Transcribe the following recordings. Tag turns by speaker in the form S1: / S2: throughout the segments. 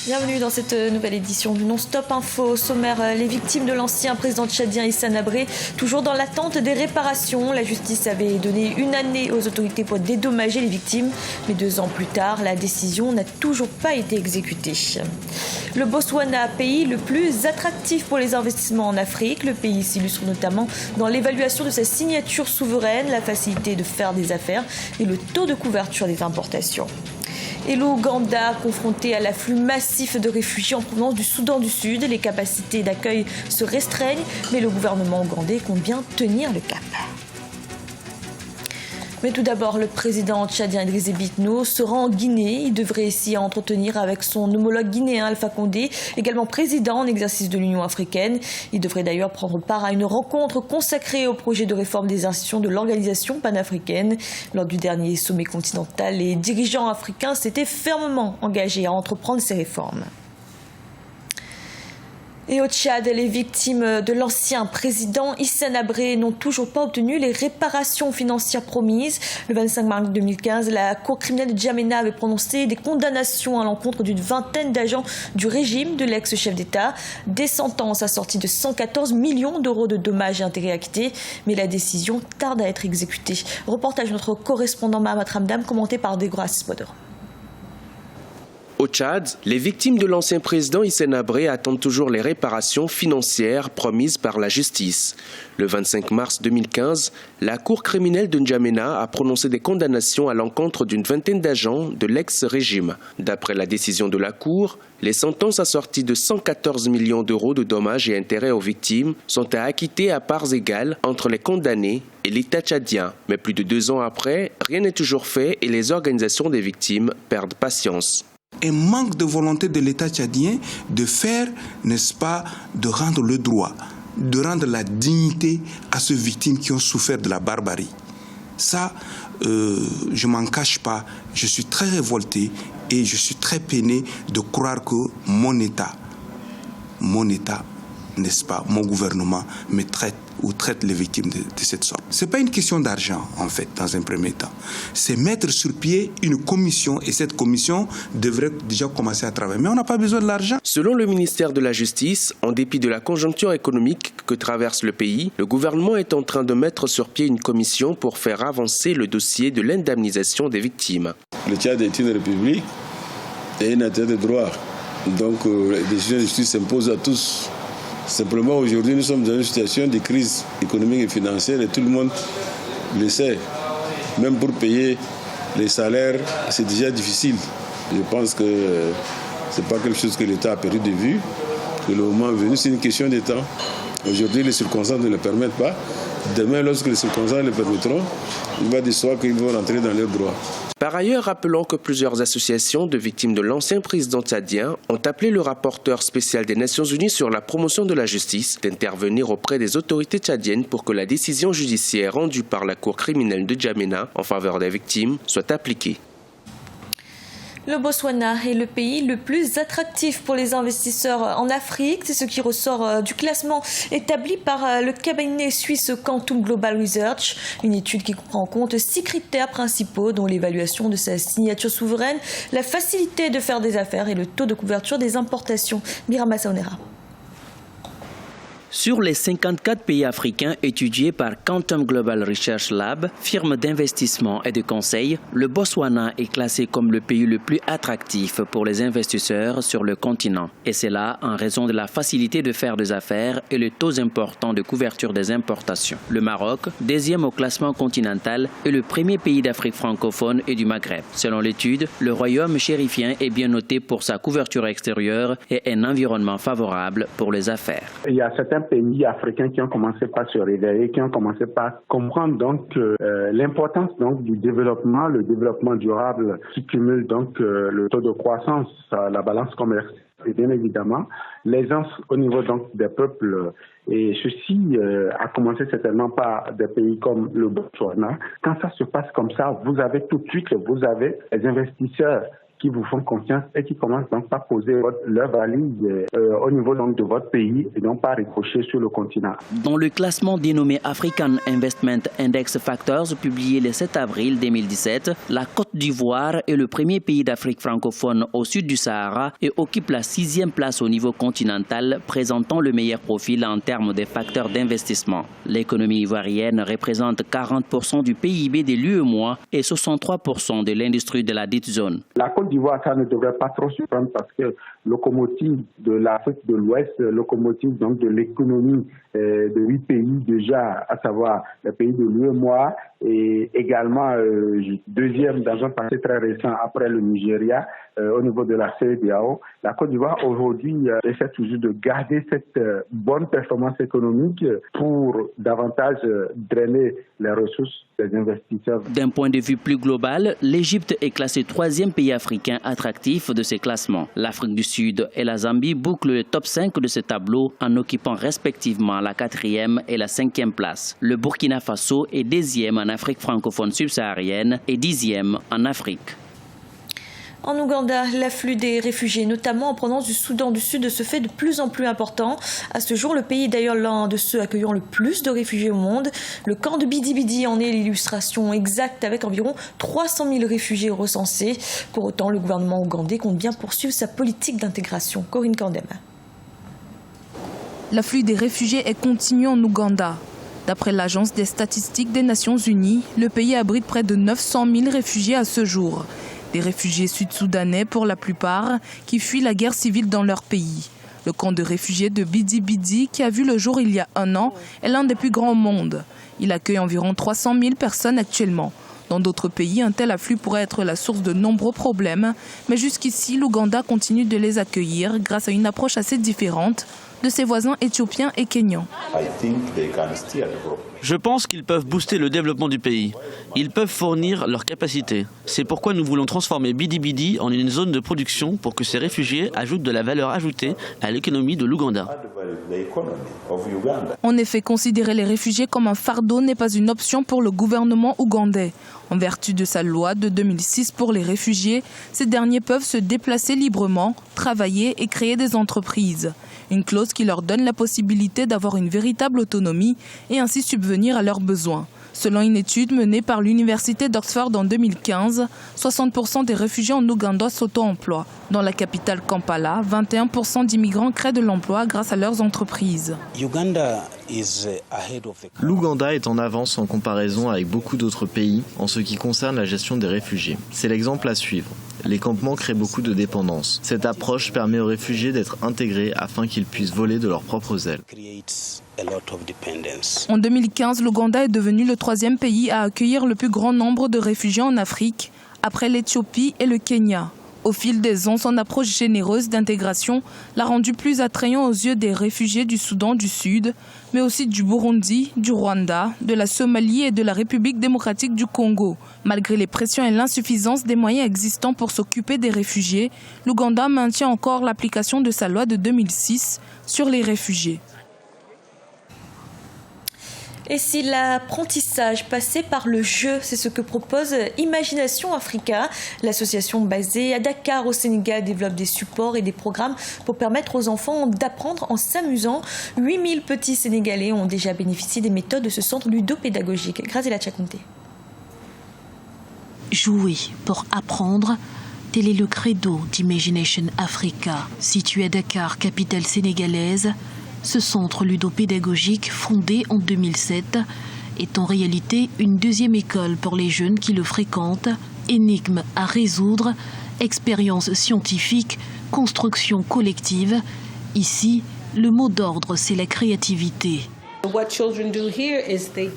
S1: Bienvenue dans cette nouvelle édition du Non-Stop Info. Au sommaire, les victimes de l'ancien président tchadien Hissène Habré, toujours dans l'attente des réparations. La justice avait donné une année aux autorités pour dédommager les victimes. Mais 2 ans plus tard, la décision n'a toujours pas été exécutée. Le Botswana, pays le plus attractif pour les investissements en Afrique. Le pays s'illustre notamment dans l'évaluation de sa signature souveraine, la facilité de faire des affaires et le taux de couverture des importations. Et l'Ouganda, confronté à l'afflux massif de réfugiés en provenance du Soudan du Sud, les capacités d'accueil se restreignent, mais le gouvernement ougandais compte bien tenir le cap. Mais tout d'abord, le président tchadien Idriss Déby Itno se rend en Guinée. Il devrait s'y entretenir avec son homologue guinéen Alpha Condé, également président en exercice de l'Union africaine. Il devrait d'ailleurs prendre part à une rencontre consacrée au projet de réforme des institutions de l'organisation panafricaine. Lors du dernier sommet continental, les dirigeants africains s'étaient fermement engagés à entreprendre ces réformes. Et au Tchad, les victimes de l'ancien président Hissène Habré n'ont toujours pas obtenu les réparations financières promises. Le 25 mars 2015, la Cour criminelle de Djamena avait prononcé des condamnations à l'encontre d'une vingtaine d'agents du régime de l'ex-chef d'État. Des sentences assorties de 114 millions d'euros de dommages et intérêts acquittés. Mais la décision tarde à être exécutée. Reportage de notre correspondant Mahamat Ramdam, commenté par Degra Spoder.
S2: Au Tchad, les victimes de l'ancien président Hissène Habré attendent toujours les réparations financières promises par la justice. Le 25 mars 2015, la Cour criminelle de N'Djamena a prononcé des condamnations à l'encontre d'une vingtaine d'agents de l'ex-régime. D'après la décision de la Cour, les sentences assorties de 114 millions d'euros de dommages et intérêts aux victimes sont à acquitter à parts égales entre les condamnés et l'État tchadien. Mais plus de 2 ans après, rien n'est toujours fait et les organisations des victimes perdent patience.
S3: Un manque de volonté de l'État tchadien de faire, n'est-ce pas, de rendre le droit, de rendre la dignité à ces victimes qui ont souffert de la barbarie. Ça, je m'en cache pas, je suis très révolté et je suis très peiné de croire que mon État, n'est-ce pas, mon gouvernement me traite ou traite les victimes de cette sorte. Ce n'est pas une question d'argent, en fait, dans un premier temps. C'est mettre sur pied une commission, et cette commission devrait déjà commencer à travailler. Mais on n'a pas besoin de l'argent.
S2: Selon le ministère de la Justice, en dépit de la conjoncture économique que traverse le pays, le gouvernement est en train de mettre sur pied une commission pour faire avancer le dossier de l'indemnisation des victimes.
S4: Le Tchad est une république et une État de droit. Donc les décisions de justice s'imposent à tous. Simplement, aujourd'hui, nous sommes dans une situation de crise économique et financière et tout le monde le sait. Même pour payer les salaires, c'est déjà difficile. Je pense que ce n'est pas quelque chose que l'État a perdu de vue. Que le moment est venu, c'est une question de temps. Aujourd'hui, les circonstances ne le permettent pas. Demain, lorsque les circonstances le permettront, il va de soi qu'ils vont rentrer dans leurs droits.
S2: Par ailleurs, rappelons que plusieurs associations de victimes de l'ancien président tchadien ont appelé le rapporteur spécial des Nations Unies sur la promotion de la justice d'intervenir auprès des autorités tchadiennes pour que la décision judiciaire rendue par la Cour criminelle de Djamena en faveur des victimes soit appliquée.
S1: Le Botswana est le pays le plus attractif pour les investisseurs en Afrique. C'est ce qui ressort du classement établi par le cabinet suisse Quantum Global Research. Une étude qui prend en compte 6 critères principaux, dont l'évaluation de sa signature souveraine, la facilité de faire des affaires et le taux de couverture des importations. Birama Saonera.
S5: Sur les 54 pays africains étudiés par Quantum Global Research Lab, firme d'investissement et de conseil, le Botswana est classé comme le pays le plus attractif pour les investisseurs sur le continent. Et c'est là en raison de la facilité de faire des affaires et le taux important de couverture des importations. Le Maroc, deuxième au classement continental, est le premier pays d'Afrique francophone et du Maghreb. Selon l'étude, le royaume chérifien est bien noté pour sa couverture extérieure et un environnement favorable pour les affaires.
S6: Il y a certains pays africains qui ont commencé par se réveiller, qui ont commencé par comprendre donc l'importance donc du développement, le développement durable qui cumule donc le taux de croissance, la balance commerciale et bien évidemment l'aisance au niveau donc des peuples. Et ceci a commencé certainement par des pays comme le Botswana. Quand ça se passe comme ça, vous avez tout de suite, vous avez les investisseurs qui vous font confiance et qui commencent donc par poser leur valise au niveau donc de votre pays et non pas ricocher sur le continent.
S5: Dans le classement dénommé African Investment Index Factors, publié le 7 avril 2017, la Côte d'Ivoire est le premier pays d'Afrique francophone au sud du Sahara et occupe la 6e place au niveau continental, présentant le meilleur profil en termes de facteurs d'investissement. L'économie ivoirienne représente 40% du PIB de l'UEMOA et 63% de l'industrie de la dite zone.
S6: La Côte d'Ivoire, ça ne devrait pas trop surprendre parce que locomotive de l'Afrique de l'Ouest, locomotive donc de l'économie de 8 pays déjà, à savoir le pays de l'UEMOA et également deuxième dans un passé très récent après le Nigeria au niveau de la CEDEAO. La Côte d'Ivoire aujourd'hui essaie toujours de garder cette bonne performance économique pour davantage drainer les ressources des investisseurs.
S5: D'un point de vue plus global, l'Égypte est classée 3e pays africain attractif de ces classements. L'Afrique du Sud et la Zambie bouclent le top 5 de ce tableau en occupant respectivement la 4e et la 5e place. Le Burkina Faso est 2e en Afrique francophone subsaharienne et 10e en Afrique.
S1: En Ouganda, l'afflux des réfugiés, notamment en provenance du Soudan du Sud, se fait de plus en plus important. À ce jour, le pays est d'ailleurs l'un de ceux accueillant le plus de réfugiés au monde. Le camp de Bidi Bidi en est l'illustration exacte, avec environ 300 000 réfugiés recensés. Pour autant, le gouvernement ougandais compte bien poursuivre sa politique d'intégration. Corinne Kandem.
S7: L'afflux des réfugiés est continu en Ouganda. D'après l'Agence des statistiques des Nations Unies, le pays abrite près de 900 000 réfugiés à ce jour. Des réfugiés sud-soudanais pour la plupart qui fuient la guerre civile dans leur pays. Le camp de réfugiés de Bidi Bidi, qui a vu le jour il y a un an, est l'un des plus grands au monde. Il accueille environ 300 000 personnes actuellement. Dans d'autres pays, un tel afflux pourrait être la source de nombreux problèmes, mais jusqu'ici, l'Ouganda continue de les accueillir grâce à une approche assez différente de ses voisins éthiopiens et kenyans.
S8: Je pense qu'ils peuvent booster le développement du pays. Ils peuvent fournir leurs capacités. C'est pourquoi nous voulons transformer Bidi Bidi en une zone de production pour que ces réfugiés ajoutent de la valeur ajoutée à l'économie de l'Ouganda.
S7: En effet, considérer les réfugiés comme un fardeau n'est pas une option pour le gouvernement ougandais. En vertu de sa loi de 2006 pour les réfugiés, ces derniers peuvent se déplacer librement, travailler et créer des entreprises. Une clause qui leur donne la possibilité d'avoir une véritable autonomie et ainsi subvenir à leurs besoins. Selon une étude menée par l'Université d'Oxford en 2015, 60% des réfugiés en Ouganda s'auto-emploient. Dans la capitale Kampala, 21% d'immigrants créent de l'emploi grâce à leurs entreprises.
S9: L'Ouganda est en avance en comparaison avec beaucoup d'autres pays en ce qui concerne la gestion des réfugiés. C'est l'exemple à suivre. Les campements créent beaucoup de dépendance. Cette approche permet aux réfugiés d'être intégrés afin qu'ils puissent voler de leurs propres ailes.
S7: En 2015, l'Ouganda est devenu le 3e pays à accueillir le plus grand nombre de réfugiés en Afrique, après l'Éthiopie et le Kenya. Au fil des ans, son approche généreuse d'intégration l'a rendu plus attrayant aux yeux des réfugiés du Soudan du Sud, mais aussi du Burundi, du Rwanda, de la Somalie et de la République démocratique du Congo. Malgré les pressions et l'insuffisance des moyens existants pour s'occuper des réfugiés, l'Ouganda maintient encore l'application de sa loi de 2006 sur les réfugiés.
S1: Et si l'apprentissage passait par le jeu, c'est ce que propose Imagination Africa. L'association basée à Dakar au Sénégal développe des supports et des programmes pour permettre aux enfants d'apprendre en s'amusant. 8000 petits Sénégalais ont déjà bénéficié des méthodes de ce centre ludopédagogique. Graziella Tchakounté.
S10: Jouer pour apprendre, tel est le credo d'Imagination Africa. Situé à Dakar, capitale sénégalaise, ce centre ludopédagogique, fondé en 2007, est en réalité une deuxième école pour les jeunes qui le fréquentent. Énigmes à résoudre, expériences scientifiques, construction collective. Ici, le mot d'ordre, c'est la créativité.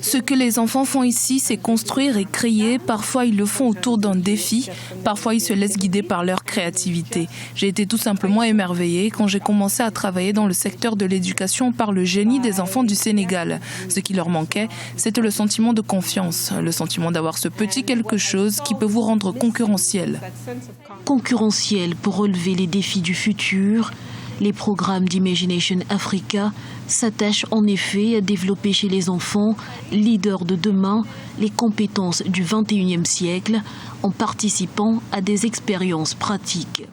S7: Ce que les enfants font ici, c'est construire et créer. Parfois, ils le font autour d'un défi. Parfois, ils se laissent guider par leur créativité. J'ai été tout simplement émerveillée quand j'ai commencé à travailler dans le secteur de l'éducation par le génie des enfants du Sénégal. Ce qui leur manquait, c'était le sentiment de confiance, le sentiment d'avoir ce petit quelque chose qui peut vous rendre concurrentiel.
S10: Concurrentiel pour relever les défis du futur. Les programmes d'Imagination Africa s'attachent en effet à développer chez les enfants, leaders de demain, les compétences du XXIe siècle en participant à des expériences pratiques.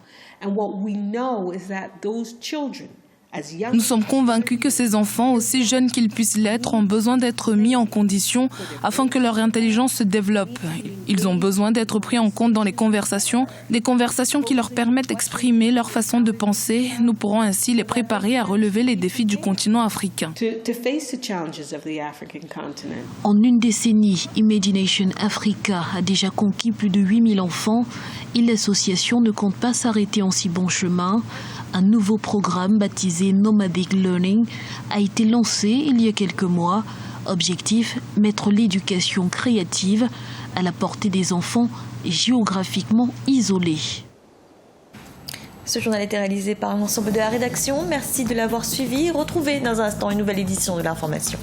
S7: Nous sommes convaincus que ces enfants, aussi jeunes qu'ils puissent l'être, ont besoin d'être mis en condition afin que leur intelligence se développe. Ils ont besoin d'être pris en compte dans les conversations, des conversations qui leur permettent d'exprimer leur façon de penser. Nous pourrons ainsi les préparer à relever les défis du continent africain.
S10: En une décennie, Imagination Africa a déjà conquis plus de 8000 enfants et l'association ne compte pas s'arrêter en si bon chemin. Un nouveau programme baptisé Nomadic Learning a été lancé il y a quelques mois. Objectif, mettre l'éducation créative à la portée des enfants géographiquement isolés.
S1: Ce journal a été réalisé par l'ensemble de la rédaction. Merci de l'avoir suivi. Retrouvez dans un instant une nouvelle édition de l'information.